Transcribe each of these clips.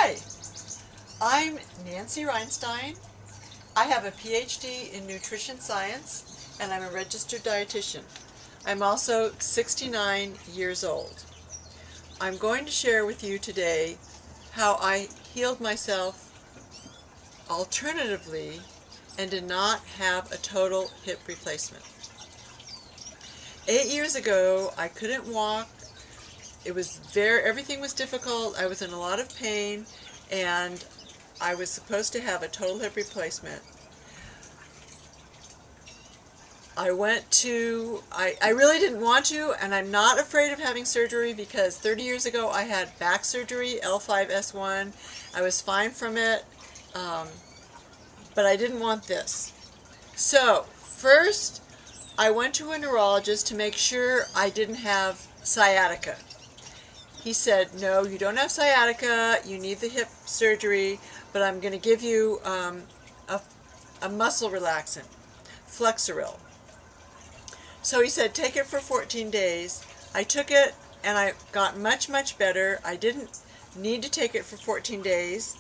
Hi, I'm Nancy Rhinstein. I have a PhD in nutrition science and I'm a registered dietitian. I'm also 69 years old. I'm going to share with you today how I healed myself alternatively and did not have a total hip replacement. 8 years ago, I couldn't walk. Everything was difficult. I was in a lot of pain and I was supposed to have a total hip replacement. I really didn't want to, and I'm not afraid of having surgery because 30 years ago I had back surgery, L5-S1. I was fine from it, but I didn't want this. So first I went to a neurologist to make sure I didn't have sciatica. He said, no, you don't have sciatica, you need the hip surgery, but I'm going to give you a muscle relaxant, Flexeril. So he said, take it for 14 days. I took it and I got much, much better. I didn't need to take it for 14 days.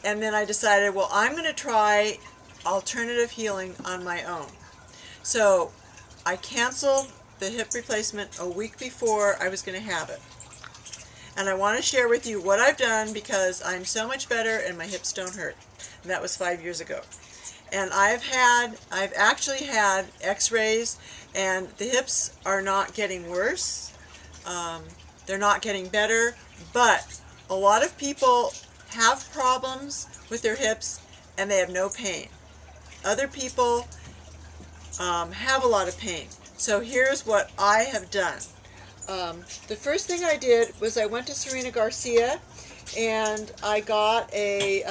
And then I decided, well, I'm going to try alternative healing on my own. So I canceled the hip replacement a week before I was going to have it. And I want to share with you what I've done because I'm so much better and my hips don't hurt. And that was 5 years ago. And I've actually had x-rays and the hips are not getting worse. They're not getting better, but a lot of people have problems with their hips and they have no pain. Other people have a lot of pain. So here's what I have done. The first thing I did was I went to Serena Garcia and I got a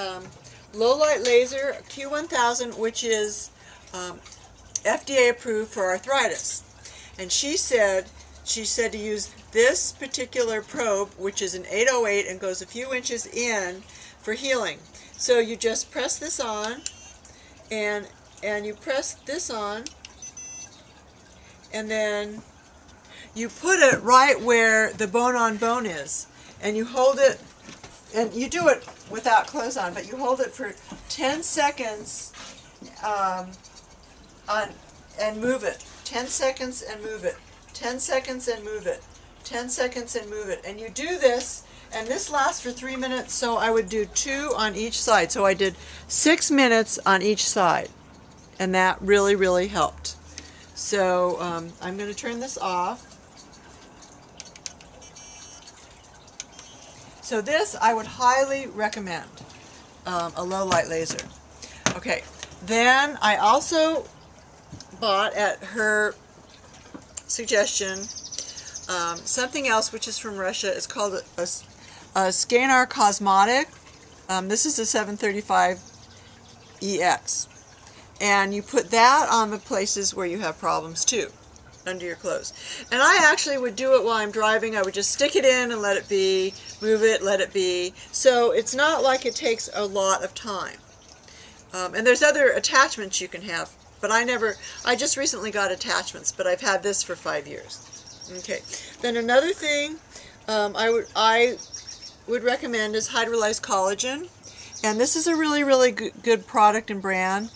low light laser Q1000, which is FDA approved for arthritis. And she said to use this particular probe, which is an 808 and goes a few inches in for healing. So you just press this on and you press this on and then you put it right where the bone on bone is, and you hold it, and you do it without clothes on, but you hold it for 10 seconds and move it. 10 seconds and move it. 10 seconds and move it. 10 seconds and move it. And you do this, and this lasts for 3 minutes, so I would do 2 on each side. So I did 6 minutes on each side, and that really, really helped. So I'm going to turn this off. So this I would highly recommend, a low light laser. Okay, then I also bought at her suggestion something else which is from Russia. It's called a Scanar Cosmotic. This is a 735EX. And you put that on the places where you have problems too, under your clothes. And I actually would do it while I'm driving. I would just stick it in and let it be, move it, let it be. So it's not like it takes a lot of time. And there's other attachments you can have, but I just recently got attachments, but I've had this for 5 years. Okay. Then another thing I would recommend is hydrolyzed collagen. And this is a really, really good product and brand.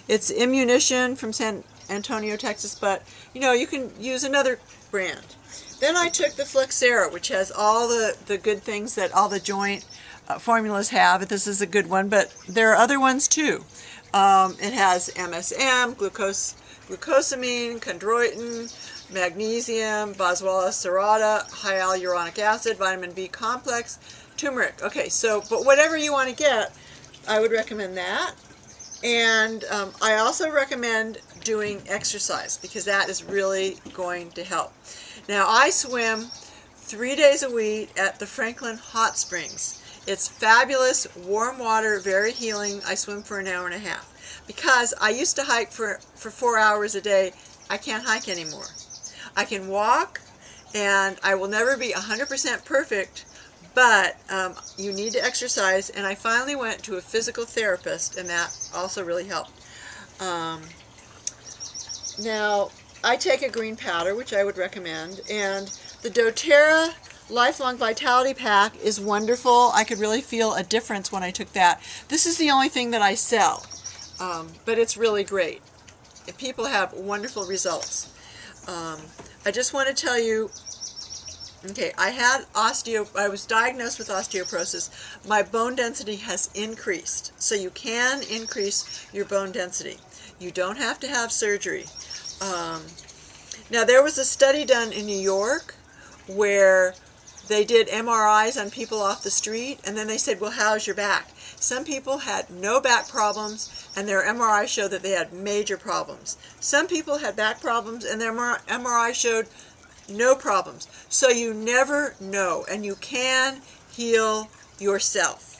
It's Immunition from San Antonio, Texas, but you know, you can use another brand. Then I took the Flexera, which has all the good things that all the joint formulas have. This is a good one, but there are other ones too. It has MSM, glucosamine, chondroitin, magnesium, boswellia serrata, hyaluronic acid, vitamin B complex, turmeric. Okay, so, but whatever you want to get, I would recommend that. And I also recommend doing exercise because that is really going to help. Now I swim 3 days a week at the Franklin Hot Springs. It's fabulous, warm water, very healing. I swim for an hour and a half because I used to hike for 4 hours a day. I can't hike anymore. I can walk, and I will never be 100% perfect, but you need to exercise, and I finally went to a physical therapist, and that also really helped. Now, I take a green powder, which I would recommend, and the doTERRA Lifelong Vitality Pack is wonderful. I could really feel a difference when I took that. This is the only thing that I sell, but it's really great. People have wonderful results. I just want to tell you, okay, I was diagnosed with osteoporosis. My bone density has increased. So you can increase your bone density. You don't have to have surgery. Now there was a study done in New York where they did MRIs on people off the street, and then they said, well, how's your back? Some people had no back problems, and their MRI showed that they had major problems. Some people had back problems, and their MRI showed no problems. So you never know, and you can heal yourself.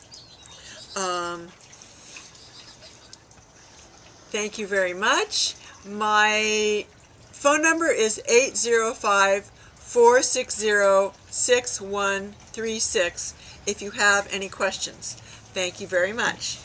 Thank you very much. My phone number is 805-460-6136 if you have any questions. Thank you very much.